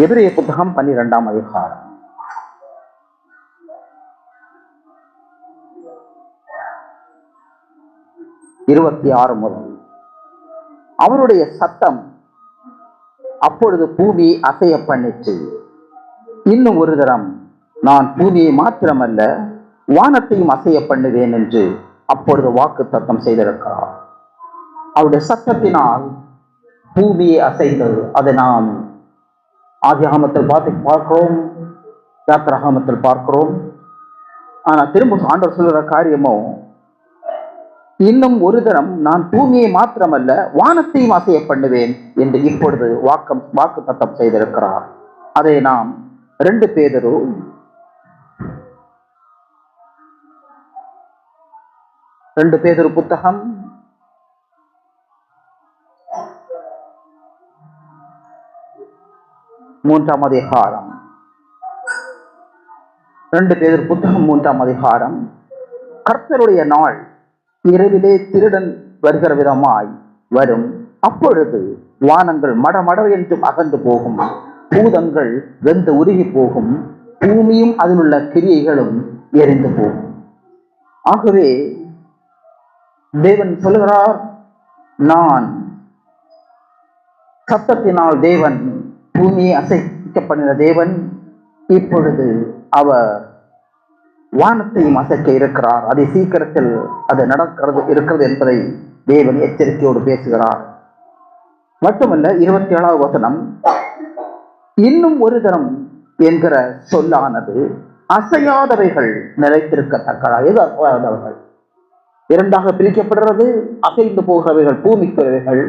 எபிரேய புத்தகம் 12ஆம் அதிகாரம். முதல் அவருடைய சத்தம் அப்பொழுது பூமி அசைய பண்ணிற்று. இன்னும் ஒரு தரம் நான் பூமியை மாத்திரமல்ல வானத்தையும் அசைய பண்ணுவேன் என்று அப்பொழுது வாக்கு தத்தம் செய்திருக்கிறார். அவருடைய சத்தத்தினால் பூமியை அசைந்தது. அதை நாம் ஆதியாகமத்தில் பார்க்கிறோம், யாத்திராகமத்தில் பார்க்கிறோம். ஆனால் திரும்ப ஆண்டவர் சொல்கிற காரியமோ, இன்னும் ஒரு தரம் நான் பூமியை மாத்திரமல்ல வானத்தையும் அசைய பண்ணுவேன் என்று இப்பொழுது வாக்கு தத்தம் செய்திருக்கிறார். அதை நாம் 2 பேதுரு 2 பேதுரு புத்தகம் 3ஆம் அதிகாரம் 2 பேதுரு புத்தகம் 3ஆம் அதிகாரம். கர்த்தருடைய நாள் இரவிலே திருடன் வருகிற விதமாய் வரும். அப்பொழுது வானங்கள் மடமடவென்று அகன்று போகும், பூதங்கள் வெந்து உருகி போகும், பூமியும் அதில் உள்ள கிரியைகளும் எரிந்து போகும். ஆகவே தேவன் சொல்கிறார், நான் சத்தத்தினால் தேவன் பூமியை அசைக்க பண்ணின தேவன் இப்பொழுது அவர் வானத்தையும் அசைக்க இருக்கிறார். அதை சீக்கிரத்தில் அது இருக்கிறது என்பதை தேவன் எச்சரிக்கையோடு பேசுகிறார். மட்டுமல்ல, 27ஆவது வசனம், இன்னும் ஒரு தரம் என்கிற சொல்லானது அசையாதவைகள் நிலைத்திருக்கத்தக்கதா. எது அசையாதவைகள்? 2ஆக பிரிக்கப்படுறது. அசைந்து போகிறவைகள் பூமிக்குரியவைகள்,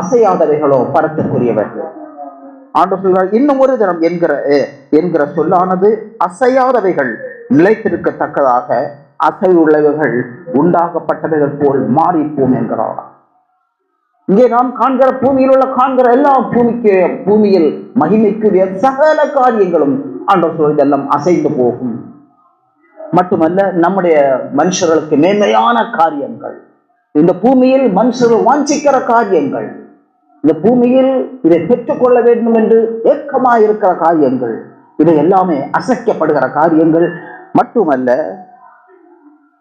அசையாதவைகளோ பரத்துக்குரியவர்கள். ஆண்டவர் சொல்கிறார், இன்னும் ஒரு தரம் என்கிற சொல்லானது அசையாதவைகள் நிலைத்திருக்கத்தக்கதாக அசைவுள்ளவைகள் உண்டாகப்பட்டவைகள் போல் மாறிப்போம் என்கிறார். இங்கே நாம் காண்கிற பூமியில் உள்ள எல்லா பூமியில் மகிமைக்குரிய சகல காரியங்களும் ஆண்டவர் சொல்வது எல்லாம் அசைந்து போகும். மட்டுமல்ல, நம்முடைய மனுஷர்களுக்கு மேன்மையான காரியங்கள், இந்த பூமியில் மனுஷர்கள் வாஞ்சிக்கிற காரியங்கள், இந்த பூமியில் இதை பெற்றுக்கொள்ள வேண்டும் என்று ஏக்கமாக இருக்கிற காரியங்கள், இவை எல்லாமே அசைக்கப்படுகிற காரியங்கள். மட்டுமல்ல,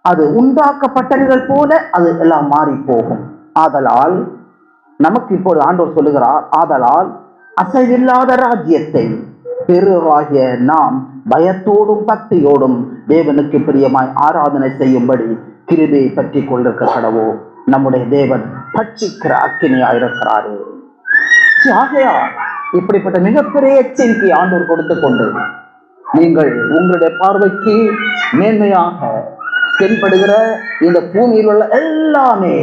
அது உண்டாக்கப்பட்டவர்கள் போல அது எல்லாம் மாறி போகும். ஆதலால் நமக்கு இப்போது ஆண்டவர் சொல்லுகிறார், ஆதலால் அசைவில்லாத ராஜ்யத்தை பெறுவாகிய நாம் பயத்தோடும் பக்தியோடும் தேவனுக்கு பிரியமாய் ஆராதனை செய்யும்படி கிருபையை பற்றி கொண்டிருக்க கடவோ. நம்முடைய தேவன் பட்சிக்கிற அக்கினியாயிருக்கிறாரு. ஆகையால் இப்படிப்பட்ட மிகப்பெரிய எச்சரிக்கை ஆண்டவர் கொடுத்து கொண்டு, நீங்கள் உங்களுடைய பார்வைக்கு மேன்மையாக தென்படுகிற இந்த பூமியில் உள்ள எல்லாமே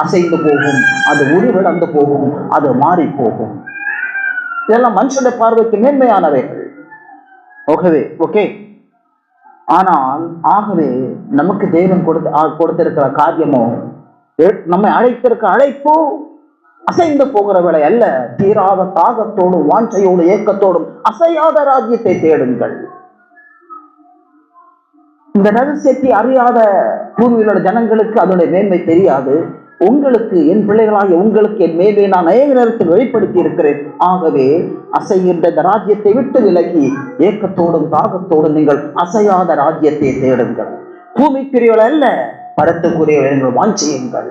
அசைந்து போகும், அது உருவிழந்து போகும், அது மாறி போகும். இதெல்லாம் மனுஷனுடைய பார்வைக்கு மேன்மையானவைகள். ஓகே. ஆனால் ஆகவே நமக்கு தேவன் கொடுத்திருக்கிற காரியமோ, நம்மை அழைத்திருக்க அழைப்போ அசைந்து போகிற வேலை அல்ல. தீராத தாகத்தோடும் வாஞ்சையோடு ஏக்கத்தோடும் அசையாத ராஜ்யத்தை தேடுங்கள். இந்த ரகசியத்தை அறியாத பூமியிலுள்ள ஜனங்களுக்கு அதனுடைய மேன்மை தெரியாது. உங்களுக்கு, என் பிள்ளைகளாகிய உங்களுக்கு என் மேலே நான் அநேக நேரத்தில் வெளிப்படுத்தி இருக்கிறேன். ஆகவே அசைகின்ற இந்த ராஜ்யத்தை விட்டு விலகி ஏக்கத்தோடும் தாகத்தோடும் நீங்கள் அசையாத ராஜ்யத்தை தேடுங்கள். பூமிக்குரியவள் அல்ல, பரத்துக்குரியவர்கள் வாஞ்சியுங்கள்.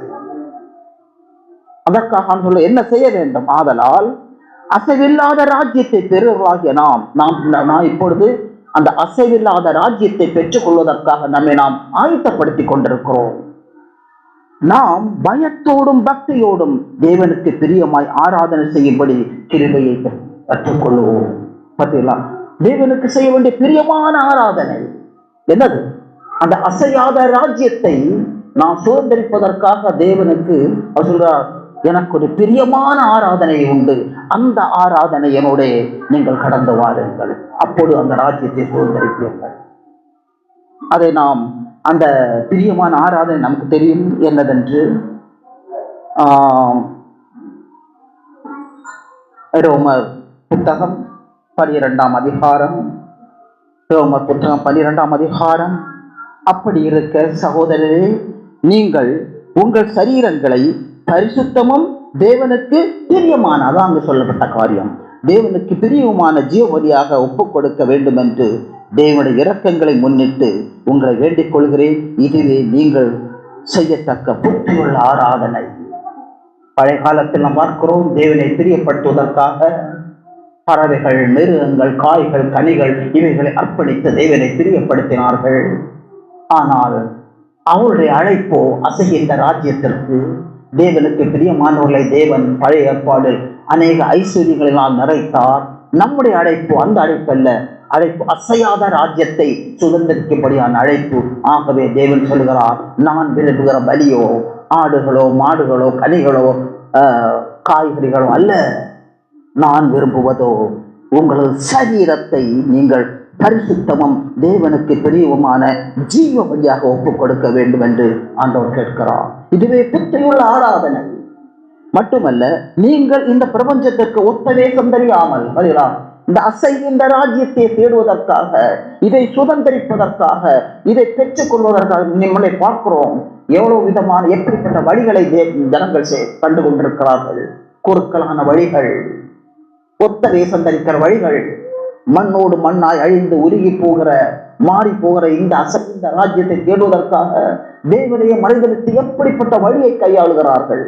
அதற்காக சொல்ல என்ன செய்ய வேண்டும்? ஆதலால் அசைவில்லாத ராஜ்யத்தை பெறுவர்களாகிய நான் இப்பொழுது அந்த அசைவில்லாத ராஜ்யத்தை பெற்றுக் கொள்வதற்காக நம்மை நாம் ஆயத்தப்படுத்தி கொண்டிருக்கிறோம். நாம் பயத்தோடும் பக்தியோடும் தேவனுக்கு பிரியமாய் ஆராதனை செய்யும்படி கிருபையை கற்றுக்கொள்வோம். பார்த்தீங்களா? தேவனுக்கு செய்ய வேண்டிய பிரியமான ஆராதனை என்னது? அந்த அசையாத ராஜ்யத்தை நாம் சுதந்திரிப்பதற்காக தேவனுக்கு அவர் சொல்றார், எனக்கு ஒரு பிரியமான ஆராதனை உண்டு, அந்த ஆராதனையோட நீங்கள் கடந்து வாருங்கள், அப்போது அந்த ராஜ்யத்தை சுதந்திரிப்பீர்கள். அதை நாம் அந்த பிரியமான ஆராதனை நமக்கு தெரியும் என்னதென்று. ரோமர் புத்தகம் 12ஆம் அதிகாரம். ரோமர் புத்தகம் 12ஆம் அதிகாரம். அப்படி இருக்க சகோதரரே, நீங்கள் உங்கள் சரீரங்களை பரிசுத்தமும் தேவனுக்கு பிரியமான, அதான் அங்கு சொல்லப்பட்ட காரியம், தேவனுக்கு பிரியமான ஜீவபலியாக ஒப்புக் கொடுக்க வேண்டும் என்று தேவனுடைய இரக்கங்களை முன்னிட்டு உங்களை வேண்டிக் கொள்கிறேன். இதுவே நீங்கள் செய்யத்தக்க புத்தியுள்ள ஆராதனை. பழைய காலத்தில் நாம் பார்க்கிறோம், தேவனை பிரியப்படுத்துவதற்காக பறவைகள், மிருகங்கள், காய்கள், கனிகள் இவைகளை அர்ப்பணித்து தேவனை பிரியப்படுத்தினார்கள். ஆனால் அவருடைய அழைப்போ அசைகின்ற ராஜ்யத்திற்கு. தேவனுக்கு பிரியமானவர்களை தேவன் பழைய ஏற்பாடில் அநேக ஐஸ்வர்யங்களினால் நிறைத்தார். நம்முடைய அழைப்பு அந்த அழைப்பு அல்ல, அழைப்பு அசையாத ராஜ்யத்தை சுதந்திரிக்கும்படியான அழைப்பு. ஆகவே தேவன் சொல்கிறார், நான் விரும்புகிற பலியோ ஆடுகளோ மாடுகளோ கனிகளோ காய்கறிகளோ அல்ல, நான் விரும்புவதோ உங்களது சரீரத்தை நீங்கள் பரிசுத்தமும் தேவனுக்கு பிரியவுமான ஜீவ வழியாக ஒப்புக் கொடுக்க வேண்டும் என்று ஆண்டவர் கேட்கிறார். இதுவே புத்தியுள்ள ஆராதனை. மட்டுமல்ல, நீங்கள் இந்த பிரபஞ்சத்திற்கு ஒத்த வேஷம் தெரியாமல் இந்த அசைகின்ற ராஜ்யத்தை தேடுவதற்காக, இதை சுதந்திரிப்பதற்காக, இதை பெற்றுக் கொள்வதற்காக நம்மளை பார்க்கிறோம். எவ்வளவு விதமான எப்படிப்பட்ட வழிகளை ஜனங்கள் கண்டு கொண்டிருக்கிறார்கள். குறுக்கலான வழிகள், ஒத்த வேஷம் தரிக்கிற வழிகள், மண்ணோடு மண்ணாய் அழிந்து உருகி போகிற மாறி போகிற இந்த அசைகின்ற ராஜ்யத்தை தேடுவதற்காக தேவனைய மனிதனுக்கு எப்படிப்பட்ட வழியை கையாளுகிறார்கள்.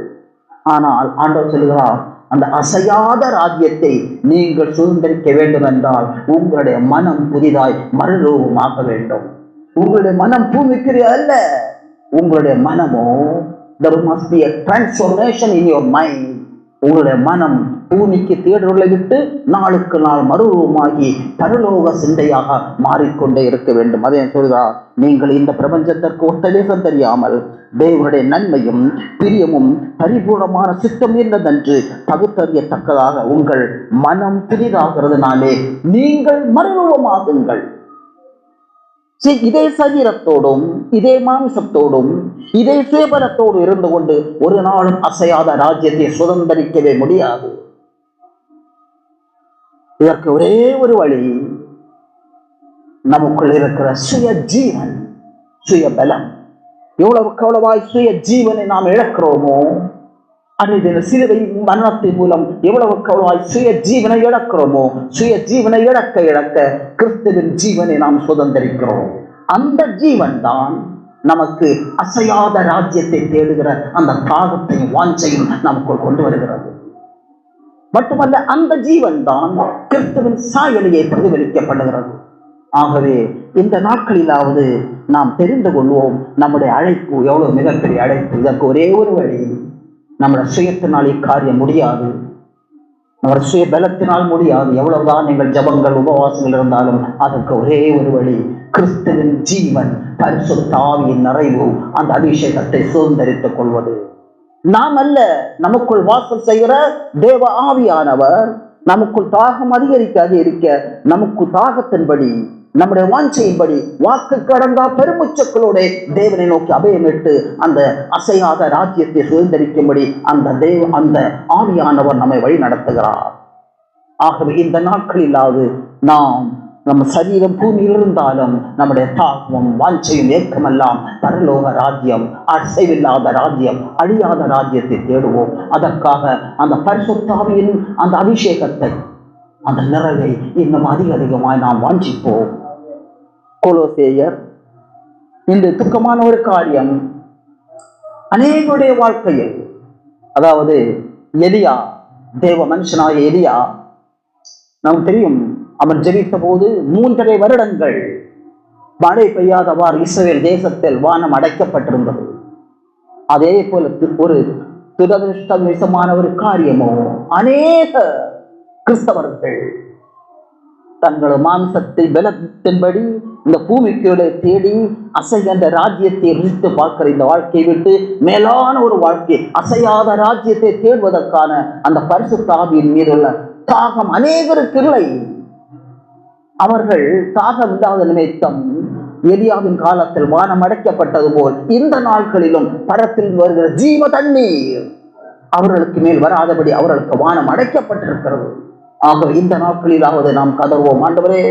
ஆனால் ஆண்டவர் சொல்கிறார், அந்த அசையாத ராஜ்யத்தை நீங்கள் சுதந்திரிக்க வேண்டும் என்றால் உங்களுடைய மனம் புதிதாய் மறுரூபமாக வேண்டும். உங்களுடைய மனம் பூமிக்குரிய அல்ல, உங்களுடைய மனமோ there must be a transformation in your mind. உங்களுடைய மனம் பூமிக்கு தேடுதலை விட்டு நாளுக்கு நாள் மறுரூபமாகி பரலோக சிந்தையாக மாறிக்கொண்டே இருக்க வேண்டும். அதே சொல்கிறார், நீங்கள் இந்த பிரபஞ்சத்திற்கு ஒத்த தேசம் தெரியாமல் தேவனுடைய நன்மையும் பிரியமும் பரிபூர்ணமான சித்தம் என்னதென்று பகுத்தறியத்தக்கதாக உங்கள் மனம் புதிதாகிறதுனாலே நீங்கள் மறுரூபமாகுங்கள். இதே சரீரத்தோடும் இதே மாம்சத்தோடும் இதே சுயபலத்தோடு இருந்து கொண்டு ஒரு நாளும் அசையாத ராஜ்யத்தை சுதந்திரிக்கவே முடியாது. இதற்கு ஒரே ஒரு வழி, நமக்குள் இருக்கிற சுய ஜீவன், சுய பலம். எவ்வளவுக்கு எவ்வளவாய் சுய ஜீவனை நாம் இழக்கிறோமோ, அன்றைய சிலுவை மரணத்தின் மூலம் எவ்வளவுக்கு எவ்வளவாய் சுய ஜீவனை இழக்கிறோமோ, சுய ஜீவனை இழக்க இழக்க கிறிஸ்துவின் ஜீவனை நாம் சுதந்திரிக்கிறோம். அந்த ஜீவன் தான் நமக்கு அசையாத ராஜ்யத்தை தேடுகிற அந்த தாகத்தையும் வாஞ்சையும் நமக்குள் கொண்டு வருகிறது. மட்டுமல்ல, அந்த ஜீவன் தான் கிறிஸ்துவின் சாயலியை பிரதிபலிக்கப்படுகிறது. ஆகவே இந்த நாட்களிலாவது நாம் தெரிந்து கொள்வோம், நம்முடைய அழைப்பு எவ்வளவு மிகப்பெரிய அழைப்பு. இதற்கு ஒரே ஒரு வழி, நம்முடைய சுயத்தினால் இக்காரியம் முடியாது, நம்முடைய சுய பலத்தினால் முடியாது. எவ்வளவுதான் நீங்கள் ஜபங்கள் உபவாசங்கள் இருந்தாலும் அதற்கு ஒரே ஒரு வழி, கிறிஸ்துவின் ஜீவன், பரிசுத்த ஆவியின் நிறைவு, அந்த அபிஷேகத்தை சுதந்திரித்துக் கொள்வது. நாம் அல்ல, நமக்குள் வாசல் செய்கிற தேவ ஆவியானவர் நமக்குள் தாகம் அதிகரிக்க நமக்கு தாகத்தின்படி, நம்முடைய வாஞ்சையின்படி வாக்கு கடங்கா பெருமுச்சக்களோட தேவனை நோக்கி அபயமிட்டு அந்த அசையாத ராஜ்யத்தை சுதந்திரிக்கும்படி அந்த ஆவியானவர் நம்மை வழி நடத்துகிறார். ஆகவே இந்த நாட்களிலாவது நாம் நம்ம சரீரம் பூமியில் இருந்தாலும் நம்முடைய தாகமும் வாஞ்சையும் ஏக்கமெல்லாம் பரலோக ராஜ்யம், அசைவில்லாத ராஜ்யம், அழியாத ராஜ்யத்தை தேடுவோம். அதற்காக அந்த பரிசுத்த ஆவியின் அந்த அபிஷேகத்தை, அந்த நிறைவை இன்னும் அதிகமாய் நாம் வாஞ்சிப்போம். கொலோசேயர், இந்த துக்கமான ஒரு காரியம் அநேகருடைய வாழ்க்கையில், அதாவது எலியா, தேவ மனுஷனாய எலியா, நமக்கு தெரியும், அவன் ஜெபித்த போது 3.5 வருடங்கள் மழை பெய்யாதவாறு இஸ்ரவேல் தேசத்தில் வானம் அடைக்கப்பட்டிருந்தது. அதே போல ஒரு துரதிருஷ்டமான ஒரு காரியமோ, அநேக கிறிஸ்தவர்கள் தங்களது மாம்சத்தை பலத்தின்படி இந்த பூமிக்கு தேடி அசைகின்ற ராஜ்யத்தை ருசித்து பார்க்கிற இந்த வாழ்க்கையை விட்டு மேலான ஒரு வாழ்க்கை, அசையாத ராஜ்யத்தை தேடுவதற்கான அந்த பரிசுத்த ஆவியின் மீதுள்ள தாகம் அநேகருக்கு இல்லை. அவர்கள் தாகம் இல்லாத நிமித்தம் எலியாவின் காலத்தில் வானம் அடைக்கப்பட்டது போல் இந்த நாட்களிலும் பரத்தில் வருகிற ஜீவ தண்ணீர் அவர்களுக்கு மேல் வராதபடி அவர்களுக்கு வானம் அடைக்கப்பட்டிருக்கிறது. ஆக இந்த நாட்களிலாவது நாம் கதறுவோம், ஆண்டவரே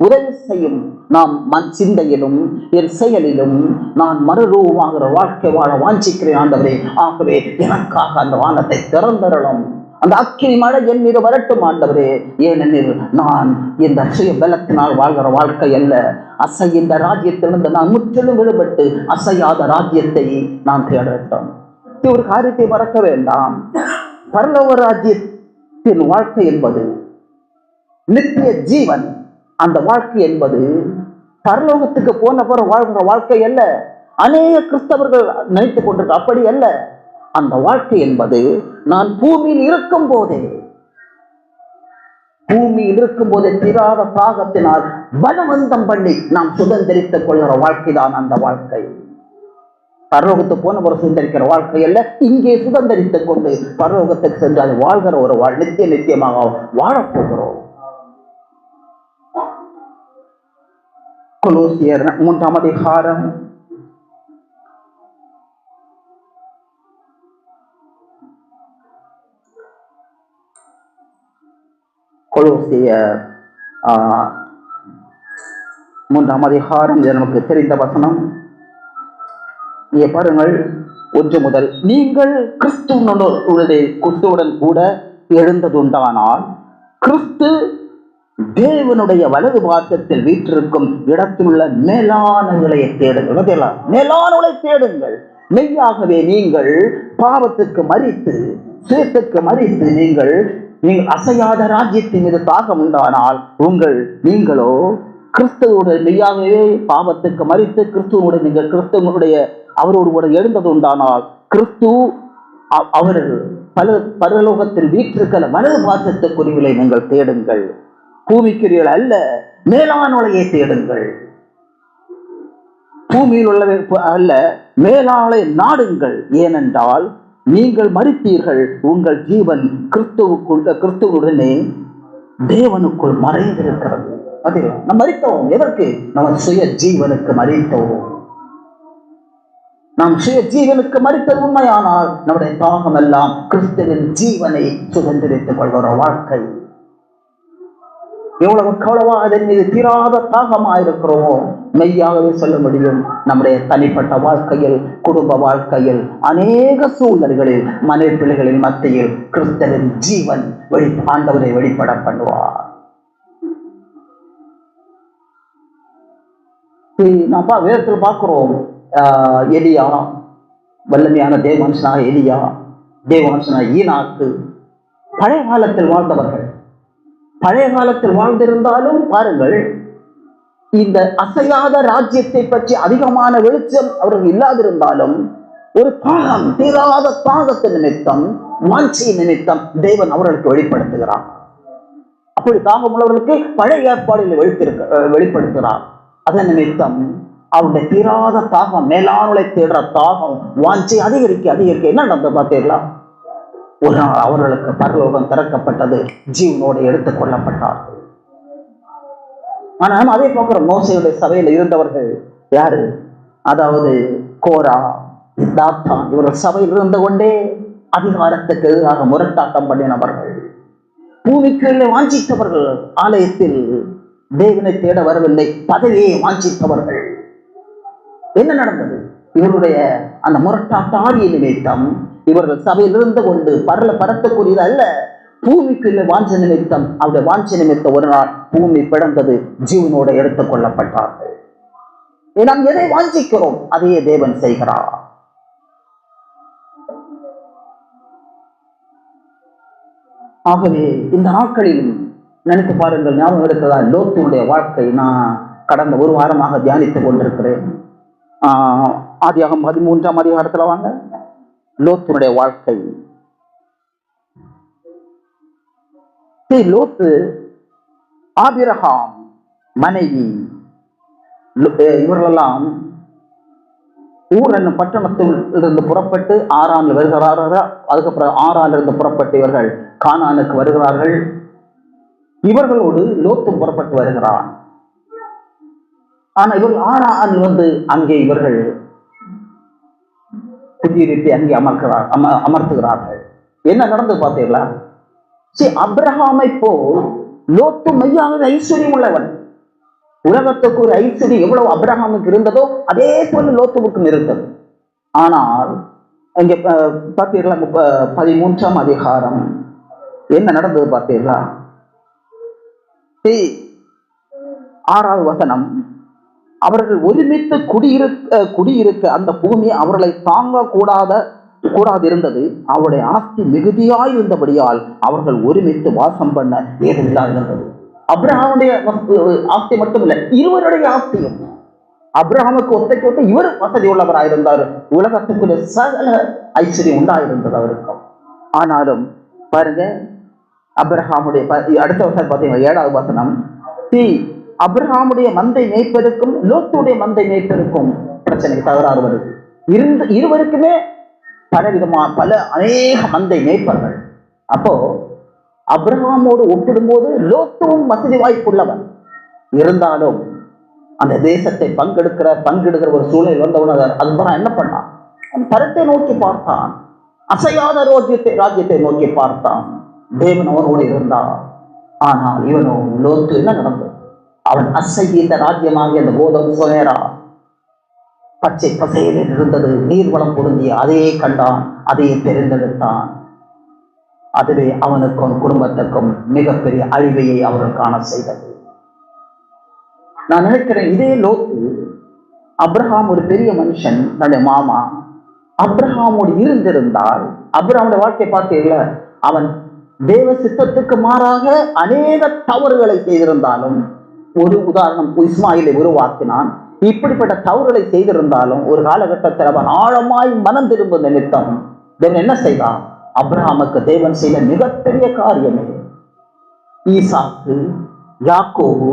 உதவி செய்யும், நாம் சிந்தையிலும் என் செயலிலும் நான் மறுரூபமாகிற வாழ்க்கை வாழ வாஞ்சிக்கிறேன் ஆண்டவரே. ஆகவே எனக்காக அந்த வானத்தை திறந்தரலும், அந்த அக்கினி மழை என் மீது வரட்டும் ஆண்டவரே. ஏனெனில் நான் இந்த சுய பலத்தினால் வாழ்கிற வாழ்க்கை அல்ல, அசைந்த ராஜ்யத்திலிருந்து நான் முற்றிலும் விடுபட்டு அசையாத ராஜ்யத்தை நான் தேடட்டும். ஒரு காரியத்தை மறக்க வேண்டாம். பரலோக ராஜ்யத்தின் வாழ்க்கை என்பது நித்திய ஜீவன். அந்த வாழ்க்கை என்பது பரலோகத்துக்கு போன பிற வாழ்கிற வாழ்க்கை அல்ல. அநேக கிறிஸ்தவர்கள் நினைத்துக் கொண்டிருக்க அப்படி அல்ல. அந்த வாழ்க்கை என்பது நான் பூமியில் இருக்கும் போதே தீராத தாகத்தினால் பலவந்தம் பண்ணி நாம் சுதந்திரித்துக் கொள்கிற வாழ்க்கைதான் அந்த வாழ்க்கை. பரலோகத்துக்கு போன ஒரு சுதந்திரிக்கிற வாழ்க்கை அல்ல, இங்கே சுதந்திரித்துக் கொண்டு பரலோகத்துக்கு சென்று அது வாழ்கிற ஒரு நித்தியமாக வாழப்போகிறோம். கொலோசியர் 3ஆம் அதிகாரம் கொலோசியர் 3ஆம் அதிகாரம் நமக்கு தெரிந்த வசனம். இங்கே பாருங்கள், 1 முதல். நீங்கள் கிறிஸ்துவுடன் கூட எழுந்ததுண்டானால் கிறிஸ்து தேவனுடைய வலது பாசத்தில் வீற்றிருக்கும் இடத்திலுள்ள மேலானங்களை தேடுங்கள். மேலானவளை தேடுங்கள். மெய்யாகவே நீங்கள் பாவத்துக்கு மரித்து சேத்துக்கு மரித்து நீங்கள் அசையாத ராஜ்யத்தின் மீது தாகம் உண்டானால் நீங்களோ கிறிஸ்துவோட மெய்யாகவே பாவத்துக்கு மரித்து கிறிஸ்துவோட நீங்கள் கிறிஸ்துவனுடைய அவரோடு கூட எழுந்தது உண்டானால் கிறிஸ்து அவர் பரலோகத்தில் வீற்றிருக்கிற வலது பாசத்துக்குரியவர்களை நீங்கள் தேடுங்கள். பூமிக்குரியவர்கள் அல்ல, மேலானவளையே தேடுங்கள். பூமியில் உள்ள அல்ல, மேலாளை நாடுங்கள். ஏனென்றால் நீங்கள் மரித்தீர்கள், உங்கள் ஜீவன் கிறிஸ்துவுடனே தேவனுக்குள் மறைந்திருக்கிறது. அது நாம் மரித்தோம். எதற்கு? நம்ம சுய ஜீவனுக்கு மரித்தோம். நாம் சுய ஜீவனுக்கு மரித்தது உண்மையானால் நம்முடைய தாகம் எல்லாம் கிறிஸ்துவின் ஜீவனை சுதந்திரித்துக் கொள்கிற வாழ்க்கை. எவ்வளவு அதன் மீது தீராத தாகமாயிருக்கிறோமோ மெய்யாகவே சொல்ல முடியும். நம்முடைய தனிப்பட்ட வாழ்க்கையில், குடும்ப வாழ்க்கையில், அநேக சூழ்நிலைகளில், மனைவி பிள்ளைகளின் மத்தியில் கிறிஸ்துவின் ஜீவன் ஆண்டவரை வெளிப்பட பண்ணுவார். நம்ம வேதத்தில் பார்க்கிறோம், எலியா, வல்லமையான தேவமனுஷனாக எலியா, தேவமனுஷனாக ஈனாக்கு, பழைய காலத்தில் வாழ்ந்தவர்கள். பழைய காலத்தில் வாழ்ந்திருந்தாலும் பாருங்கள், இந்த அசையாத ராஜ்யத்தை பற்றி அதிகமான வெளிச்சம் அவர்கள் இல்லாதிருந்தாலும் ஒரு தாகம், தீராத தாகத்தின் நிமித்தம், வாஞ்சை நிமித்தம் தேவன் அவர்களுக்கு வெளிப்படுத்துகிறார். அப்படி தாகம் உள்ளவர்களுக்கு பழைய ஏற்பாடுகளை வெளிப்படுத்துகிறார். அதன் நிமித்தம் அவருடைய தீராத தாகம், மேலானவளை தேடுற தாகம், வாஞ்சை அதிகரிக்க என்ன நடந்தது பார்த்தீங்களா? ஒரு நாள் அவர்களுக்கு பரலோகம் திறக்கப்பட்டது, ஜீவனோடு எடுத்துக் கொள்ளப்பட்டார்கள். ஆனால் அதே பார்க்கிற மோசையுடைய சபையில் இருந்தவர்கள் யாரு? அதாவது கோரா, தாத்தான், இவர்கள் சபையில் இருந்து கொண்டே அதிகாரத்துக்கு எதிராக முரட்டாட்டம் பண்ணினவர்கள், பூமிக்கு வாஞ்சித்தவர்கள், ஆலயத்தில் தேவனை தேட வரவில்லை, பதவியை வாஞ்சித்தவர்கள். என்ன நடந்தது? இவருடைய அந்த முரட்டாட்ட ஆவிய நிமித்தம் இவர்கள் சபையில் இருந்து கொண்டு பரத்தக்கூடியது அல்ல, பூமிக்குள்ள வாஞ்ச நிமித்தம், அவருடைய வாஞ்ச நிமித்தம் ஒரு நாள் பூமி பிளந்தது, ஜீவனோடு எடுத்துக் கொள்ளப்பட்டார்கள். நாம் எதை வாஞ்சிக்கிறோம் அதையே தேவன் செய்கிறார். ஆகவே இந்த நாட்களில் நினைத்து பாருங்கள், ஞாபகம் இருக்கிறதா? லோத்துடைய வாழ்க்கை நான் கடந்த ஒரு வாரமாக தியானித்துக் கொண்டிருக்கிறேன். ஆதியாகமம் 13ஆம் அதிகாரத்துல வாங்க. லோத்துடைய வாழ்க்கை. லோத்து, ஆபிரகாம் மனைவி, இவர்களெல்லாம் ஊர் என்னும் பட்டணத்தில் இருந்து புறப்பட்டு ஆரானில் வருகிறார்கள். அதுக்கப்புறம் ஆரானில் இருந்து புறப்பட்டு இவர்கள் கானானுக்கு வருகிறார்கள். இவர்களோடு லோத்து புறப்பட்டு வருகிறான். ஆனா இவர்கள் ஆரானில் அங்கே இவர்கள் குடியிருப்பை அங்கே அமர்த்துகிறார்கள். என்ன நடந்தது பார்த்தீங்களா? அப்ரஹாமை போல் லோத்து மெய்யாகவே ஐஸ்வர்யம் உள்ளவன். உலகத்துக்கு ஒரு ஐஸ்வர்யம் எவ்வளவு அப்ரஹாமுக்கு இருந்ததோ அதே போல லோத்துவுக்கும் இருந்தது. ஆனால் இங்கே பார்த்தீர்களா, 13ஆம் அதிகாரம் என்ன நடந்தது பார்த்தீங்களா? 6வது வசனம், அவர்கள் ஒருமித்து குடியிருக்க அந்த பூமி அவர்களை தாங்க கூடாது இருந்தது. அவருடைய ஆஸ்தி மிகுதியாய் இருந்தபடியால் அவர்கள் ஒருமித்து வாசம் பண்ண ஏதுமில்லா இருந்தது. அப்ரஹாமுடைய ஆஸ்தி மட்டும் இல்லை, இருவருடைய ஆஸ்தியும். அப்ரஹாமுக்கு ஒத்தைக்கு இவர் வசதி உள்ளவராயிருந்தார். உலகத்துக்குரிய சகல ஐஸ்வர்யம் உண்டாயிருந்தது அவருக்கு. ஆனாலும் பாருங்க, அப்ரஹாமுடைய அடுத்த வசனம் பார்த்தீங்கன்னா 7வது வசனம், அப்ரஹாமுடைய மந்தை மேய்ப்பருக்கும் லோத்துடைய மந்தை மேய்ப்பருக்கும் பிரச்சனை, தகராறு வருது. இருவருக்குமே பல அநேக மந்தை மேய்ப்பர்கள். அப்போ அப்ரஹாமோடு ஒப்பிடும்போது லோத்துவும் வசதி வாய்ப்புள்ளவன். இருந்தாலும் அந்த தேசத்தை பங்கெடுக்கிற ஒரு சூழல் வந்தவன் அப்ரஹாம் என்ன பண்ணான்? பரத்தை நோக்கி பார்த்தான், அசையாத ராஜ்யத்தை நோக்கி பார்த்தான். தேவன் அவனோடு இருந்தான். ஆனால் இவனோ லோத்து என்ன நடந்தது? அவன் அசைந்த ராஜ்யமாகிய அந்த கோதம் சோனேரா பச்சை பசையில் இருந்தது, நீர்வளம் பொருந்திய அதையே கண்டான், அதையே தெரிந்தெடுத்தான். அதுவே அவனுக்கும் குடும்பத்துக்கும் மிகப்பெரிய அழிவையை அவர்கள் காண செய்தது. நான் நினைக்கிறேன், இதே லோத்து, அப்ரஹாம் ஒரு பெரிய மனுஷன், தன்னுடைய மாமா அப்ரஹாமோடு இருந்திருந்தால், அப்ரஹாமுடைய வாழ்க்கை பார்த்தீங்களா, அவன் தேவ சித்தத்துக்கு மாறாக அநேக தவறுகளை செய்திருந்தாலும், ஒரு உதாரணம், இஸ்மாயிலை உருவாக்கினான். இப்படிப்பட்ட தவறுகளை செய்திருந்தாலும் ஒரு காலகட்டத்தில் அவன் ஆழமாய் மனம் திரும்பும் நிமித்தம் தேவன் என்ன செய்தான்? அப்ரஹாமுக்கு தேவன் செய்த மிகப்பெரிய காரியமே ஈசாக்கு, யாக்கோபு,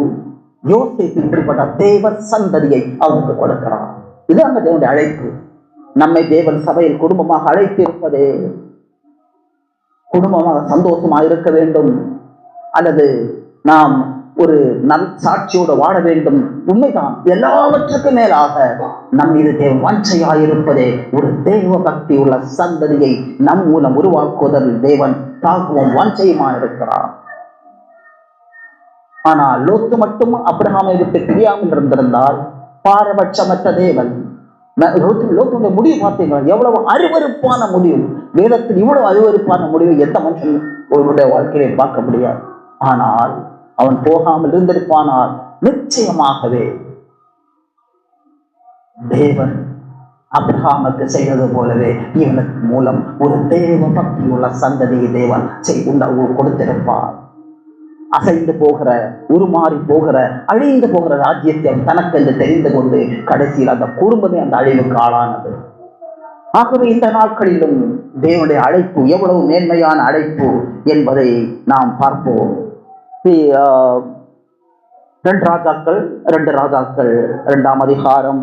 யோசேப்பு, இப்படிப்பட்ட தேவ சந்ததியை அவனுக்கு கொடுக்கிறான். இது அந்த தேவனுடைய அழைப்பு. நம்மை தேவன் சபையில் குடும்பமாக அழைத்து இருப்பதே குடும்பமாக சந்தோஷமாக இருக்க வேண்டும், அல்லது நாம் ஒரு சாட்சியோடு வாழ வேண்டும். உண்மைதான். எல்லாவற்றுக்கும் மேலாக நம் மீது தேவன் வாஞ்சையாயிருப்பதே ஒரு தேவ பக்தி உள்ள சந்ததியை நம் மூலம் உருவாக்குவதில் தேவன் தாக்குவோம் வாஞ்சையுமா இருக்கிறார். ஆனால் லோத்து மட்டும் அப்ரஹாமை விட்டு பிரியாமல் இருந்திருந்தால் பாரபட்சமற்ற தேவன். லோத்துடைய முடிவு பார்த்தீங்களா? எவ்வளவு அருவருப்பான முடிவு. வேதத்தில் இவ்வளவு அருவருப்பான முடிவு எந்த மனுஷன் ஒருவருடைய வாழ்க்கையை பார்க்க முடியாது. ஆனால் அவன் போகாமல் இருந்திருப்பானால் நிச்சயமாகவே தேவன் அப்ரஹாமுக்கு செய்தது போலவே இவனுக்கு மூலம் ஒரு தேவ பக்தி உள்ள சந்ததியை தேவன் கொடுத்திருப்பார். அசைந்து போகிற, உருமாறி போகிற, அழிந்து போகிற ராஜ்யத்தை தனக்கு என்று தெரிந்து கொண்டு கடைசியில் அந்த குடும்பமே அந்த அழிவுக்கு ஆளானது. ஆகவே இந்த நாட்களிலும் தேவனுடைய அழைப்பு எவ்வளவு மேன்மையான அழைப்பு என்பதை நாம் பார்ப்போம். 2 ராஜாக்கள் 2ஆம் அதிகாரம்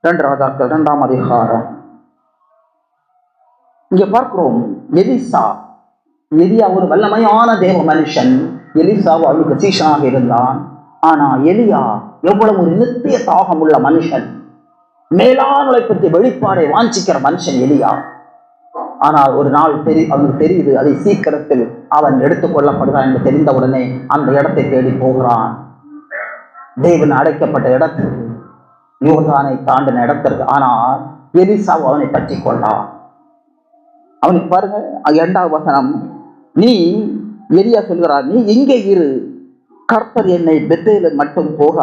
2ஆம் அதிகாரம் இங்க பார்க்கிறோம். எலியா ஒரு வல்லமையான தேவ மனுஷன். எலிசா அவனுக்கு சீஷனாக இருந்தான். ஆனா எலியா எவ்வளவு ஒரு நித்திய தாகம் உள்ள மனுஷன், மேலானவளை பற்றி வெளிப்பாடை வாஞ்சிக்கிற மனுஷன் எலியா. ஆனால் ஒரு நாள் அவனுக்கு தெரியுது, அதை சீக்கிரத்தில் அவன் எடுத்துக்கொள்ளப்படுகிறான் என்று தெரிந்தவுடனே அந்த இடத்தை தேடி போகிறான். தேவன் அடைக்கப்பட்ட இடத்துக்கு, யோர்தானை தாண்டின இடத்திற்கு. ஆனால் எலிசா அவனை பற்றி கொண்டான். அவனுக்கு பாருங்க 2வது வசனம், நீ எலியா சொல்கிறார், நீ இங்கே இரு, கர்த்தர் என்னை பெத்தேலுக்கு மட்டும் போக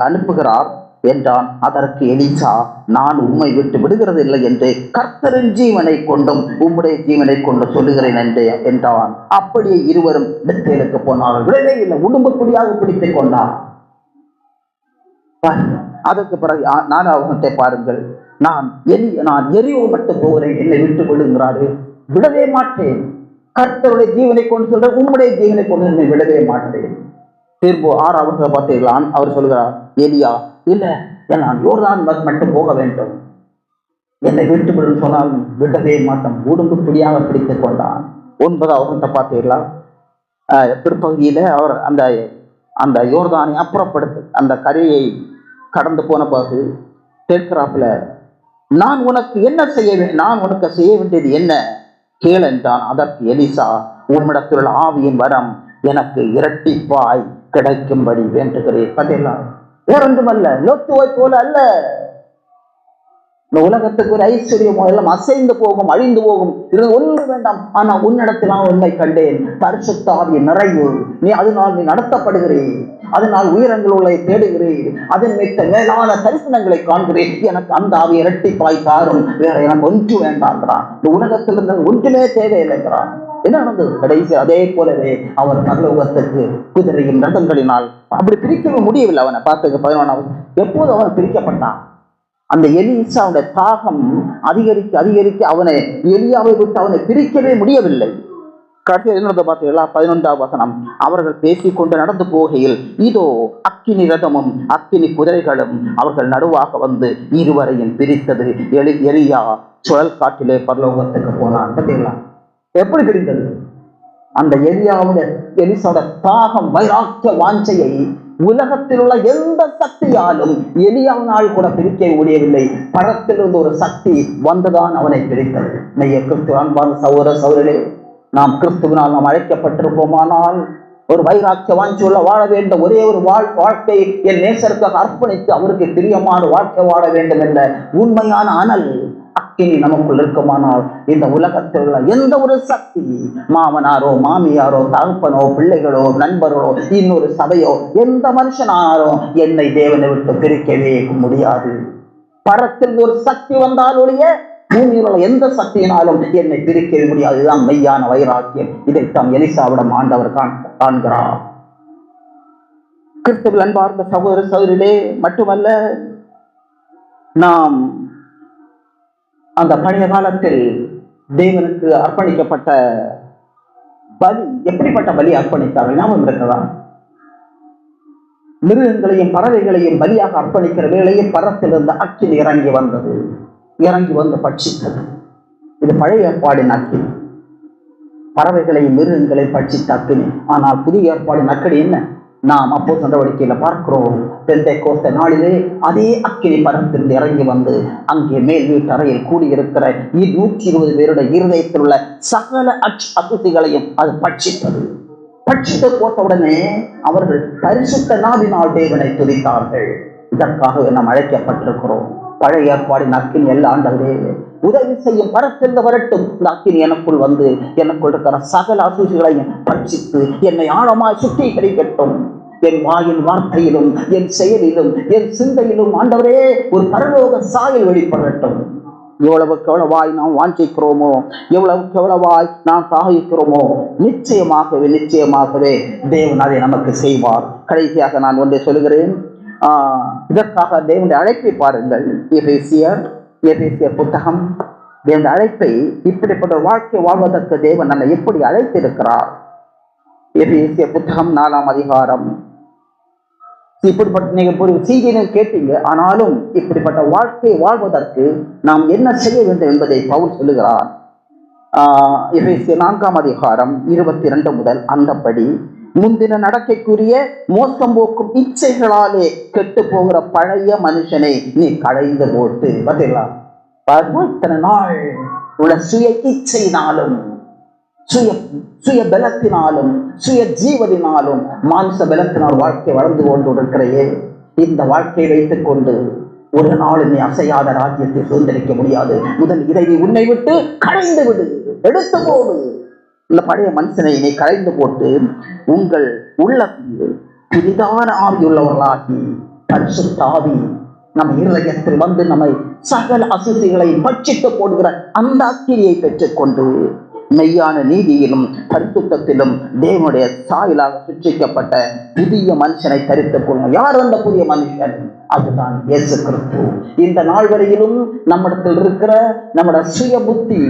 அனுப்புகிறார் என்றான். அதற்கு எலிசா, நான் உம்மை விட்டு விடுகிறதில்லை என்று கர்த்தரின் ஜீவனை கொண்டும் உம்முடைய ஜீவனை கொண்டு சொல்லுகிறேன் என்றான். அப்படியே இருவரும் பெத்தேலுக்கு போனார்கள். விடவே இல்லை, உடம்புக்குடியாக பிடித்துக் கொண்டான். அதற்கு பிறகு 4வது வசனத்தை பாருங்கள், நான் எரியோ மட்டும் போகிறேன், என்னை விட்டு விடுங்கிறாரு. விடவே மாட்டேன், கர்த்தருடைய ஜீவனை கொண்டு சொல்ற, உம்முடைய ஜீவனை கொண்டு என்னை விடவே மாட்டேன். திரும்ப 6வது வசனம் பார்த்தீர்களா? அவர் சொல்கிறார், எலியா இல்ல, நான் யோர்தான் மட்டும் போக வேண்டும், என்னை விட்டு விடும் சொன்னால் விடவே மாட்டோம், உடம்பு பிடியாக பிடித்துக் கொண்டான். 9வது வசனத்தை பார்த்தீர்களா? பிற்பகுதியில அவர் அந்த யோர்தானை அப்புறப்படுத்து அந்த கரையை கடந்து போன பிறகு கேட்கிறாப்புல, நான் உனக்கு செய்ய வேண்டியது என்ன கேள் என்றான். அதற்கு எலிசா, உம்மிடத்தில் ஆவியின் வரம் எனக்கு இரட்டிப்பாய் கிடைக்கும்படி வேண்டுகிறேன். பார்த்தீங்களா? வேறொன்றுமல்ல. லோத்துவை போல அல்ல. இந்த உலகத்துக்கு ஒரு ஐஸ்வர்யமோ எல்லாம் அசைந்து போகும், அழிந்து போகும், இது ஒன்று வேண்டாம். ஆனா உன்னிடத்தில் நான் உண்மை கண்டேன், பரிசுத்த ஆவிய நிறைவு. அதனால் நீ நடத்தப்படுகிறேன், அதனால் உயரங்களுள்ளே தேடுகிறேன், அதன் மிக்க மேலான தரிசனங்களை காண்கிறேன். எனக்கு அந்த ஆவியை இரட்டிப்பாய் தாரும், வேற எனக்கு ஒன்று வேண்டாங்கிறான். இந்த உலகத்தில் இருந்த ஒன்றுமே தேவையில்லைங்கிறான். என்ன நடந்தது? கடைசி அதே போலவே அவர் பரலோகத்துக்கு குதிரையின் ரதங்களினால் அப்படி பிரிக்கவே முடியவில்லை. அவனை பார்த்துக்க 11வது எப்போது அவன் பிரிக்கப்பட்டான்? அந்த எலிசாவுடைய தாகம் அதிகரிக்க அதிகரிக்க அவனை எலியாவை விட்டு அவனை பிரிக்கவே முடியவில்லை. கடைசியில் என்னது பார்த்தீங்களா? 11வது வசனம். அவர்கள் பேசிக்கொண்டு நடந்து போகையில் இதோ அக்கினி ரதமும் அக்கினி குதிரைகளும் அவர்கள் நடுவாக வந்து இருவரையும் பிரித்தது. எலியா சுழல் காட்டிலே பரலோகத்துக்கு போனான். பார்த்தீங்களா எப்படி பிரிந்தது? அந்த எலிசாவோட தாகம், வைராக்கிய வாஞ்சையை உலகத்தில் உள்ள எந்த சக்தியாலும் எலியாவினால் கூட பிரிக்க முடியவில்லை. பரத்திலிருந்து ஒரு சக்தி வந்துதான் அவனை பிரித்தது. மெய்ய கிறிஸ்துவ அன்பான சகோதர சகோதரர்களே, நாம் கிறிஸ்துவினால் நாம் அழைக்கப்பட்டிருப்போமானால் ஒரு வைராக்கிய வாஞ்சையுள்ள வாழ வேண்டும். ஒரே ஒரு வாழ்க்கை என் நேசருக்காக அர்ப்பணித்து அவருக்கு பிரியமான வாழ்க்கை வாழ வேண்டும் என்ற உண்மையான அனல் அக்கினி நமக்குள் இருக்குமானால் இந்த உலகத்தில் உள்ள எந்த ஒரு சக்தி, மாமனாரோ மாமியாரோ தகப்பனோ பிள்ளைகளோ நண்பர்களோ இன்னொரு சபையோ எந்த மனுஷனாரோ என்னை தேவனை விட்டு பிரிக்கவே முடியாது. பரத்தில் ஒரு சக்தி வந்தாலுடைய பூமியில் உள்ள எந்த சக்தியினாலும் என்னை பிரிக்கவே முடியாது. இதுதான் மெய்யான வைராக்கியம். இதைத்தான் எலிசாவிடம் ஆண்டவர் காண்கிறார். கிறிஸ்துவில் அன்பார்ந்த சகோதர சகோதரிகளே, மட்டுமல்ல, நாம் அந்த பழைய காலத்தில் தேவனுக்கு அர்ப்பணிக்கப்பட்ட பலி, எப்படிப்பட்ட பலி அர்ப்பணித்தார்கள் ஞாபகம் இருக்கிறதா? மிருகங்களையும் பறவைகளையும் பலியாக அர்ப்பணிக்கிற வேளையில் பரத்திலிருந்து அக்கினி இறங்கி வந்தது, இறங்கி வந்து பட்சித்தது. இது பழைய ஏற்பாடின் அக்கினி. பறவைகளையும் மிருகங்களையும் பட்சித்த அக்கினி. ஆனால் புதிய ஏற்பாடின் அக்கினி என்ன? நாம் அப்போ நடவடிக்கையில பார்க்கிறோம். பெந்தைக்கோஸ்தே நாளிலே அதே அக்கினி பரத்திலிருந்து இறங்கி வந்து அங்கே மேல் வீட்டறையில் கூடியிருக்கிற 120 பேருடைய இருதயத்தில் உள்ள சகல அசுத்திகளையும் அது பட்சித்தது. பட்சித்து போட்டவுடனே அவர்கள் பரிசுத்த நாவினால் தேவனை துதித்தார்கள். இதற்காக நாம் அழைக்கப்பட்டிருக்கிறோம். பழைய ஏற்பாடின் அக்கினி எல்லா ஆண்டவரே உதவி செய்யும், பரத்திலிருந்து வரட்டும். இந்த அக்கினி எனக்குள் வந்து எனக்குள் இருக்கிற சகல அசுசிகளையும் பட்சித்து என்னை ஆழமாய் சுத்திகரிக்கட்டும். என் வாயின் வார்த்தையிலும் என் செயலிலும் என் சிந்தையிலும் ஆண்டவரே ஒரு பரலோக சாயல் வெளிப்படட்டும். எவ்வளவுக்கு எவ்வளவாய் நாம் வாஞ்சிக்கிறோமோ, எவ்வளவுக்கு எவ்வளவாய் நாம் தாகிக்கிறோமோ, நிச்சயமாகவே தேவன் அதை நமக்கு செய்வார். கடைசியாக நான் ஒன்றை சொல்கிறேன். இதற்காக தேவனுடைய அழைப்பை பாருங்கள். எபேசியர் புத்தகம் தேவனுடைய அழைப்பை, இப்படிப்பட்ட வாழ்க்கை வாழ்வதற்கு தேவன் நம்மை எப்படி அழைத்திருக்கிறார். எபேசியர் புத்தகம் 4ஆம் அதிகாரம். இப்படிப்பட்ட நீங்க செய்தியை கேட்டீங்க, ஆனாலும் இப்படிப்பட்ட வாழ்க்கையை வாழ்வதற்கு நாம் என்ன செய்ய வேண்டும் என்பதை பவுல் சொல்லுகிறார். எபேசியர் 4ஆம் அதிகாரம் 22 முதல் அந்தபடி முந்தின நடக்கைக்குரிய மோசம் போக்கும் இச்சைகளாலே கெட்டு போகிற பழைய மனுஷனை நீ களைந்து போட்டு. பார்த்தீங்களா? இத்தனை நாள் உள்ள சுய இச்சையினாலும் சுய பலத்தினாலும் சுய ஜீவனினாலும் மாம்ச பலத்தினால் வாழ்க்கை வளர்ந்து கொண்டு இருக்கிறையே, இந்த வாழ்க்கையை வைத்துக் கொண்டு ஒரு நாள் நீ அசையாத ராஜ்யத்தை சுதந்திரிக்க முடியாது. முதல் இதை உன்னை விட்டு களைந்து விடு, எடுத்து போடு. இந்த பழைய மனுஷனை நீ களைந்து போட்டு உங்கள் உள்ளத்தில் புதிதான ஆவியுள்ளவர்களாகி பரிசுத்த ஆவி நம் இருதயத்தில் வந்து நம்மை சகல அசுசிகளை பட்சித்து போடுகிற அந்த அக்கினியை பெற்றுக்கொண்டு மெய்யான நீதியிலும் பரிசுத்தத்திலும் தேவனுடைய சாயலாக சிருஷ்டிக்கப்பட்ட புதிய மனுஷனை தரித்துக் கொள்ளும். யார் அந்த புதிய மனுஷன்? அதுதான் இயேசு கிறிஸ்து. இந்த நாள் வரையிலும் நம்மிடத்தில் இருக்கிற நம்முடைய சுய புத்தி,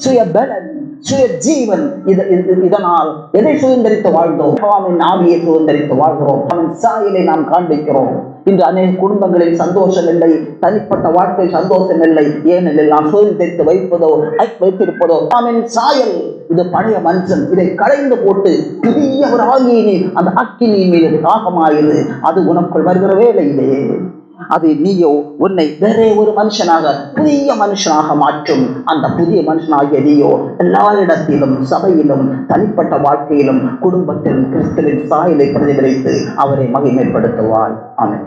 சுய பலன், சுய ஜீவன், இதனால் எதை சுதந்திரித்து வாழ்ந்தோம்? அவன் ஆவியை சுதந்திரித்து வாழ்கிறோம். அவன் சாயலை நாம் காண்பிக்கிறோம். இன்று அநேக குடும்பங்களில் சந்தோஷம் இல்லை, தனிப்பட்ட வாழ்க்கை சந்தோஷம் இல்லை. ஏனெனில் நாம் சுதந்திரித்து வைத்திருப்பதோ அவன் சாயல். இது பழைய மனுஷன். இதை களைந்து போட்டு புதிய ஒரு ஆகியினி அந்த அக்கினியின் மீது தாகமாயிரு. அது உனக்குள் வருகிற வேலையிலே அது நீயோ உன்னை வேற ஒரு மனுஷனாக புதிய மனுஷனாக மாற்றும். அந்த புதிய மனுஷனாகிய நீயோ எல்லா இடத்திலும், சபையிலும், தனிப்பட்ட வாழ்க்கையிலும், குடும்பத்திலும் கிறிஸ்துவின் சாயலை பிரதிபலித்து அவரை மகிமைப்படுத்துவாள். ஆமென்.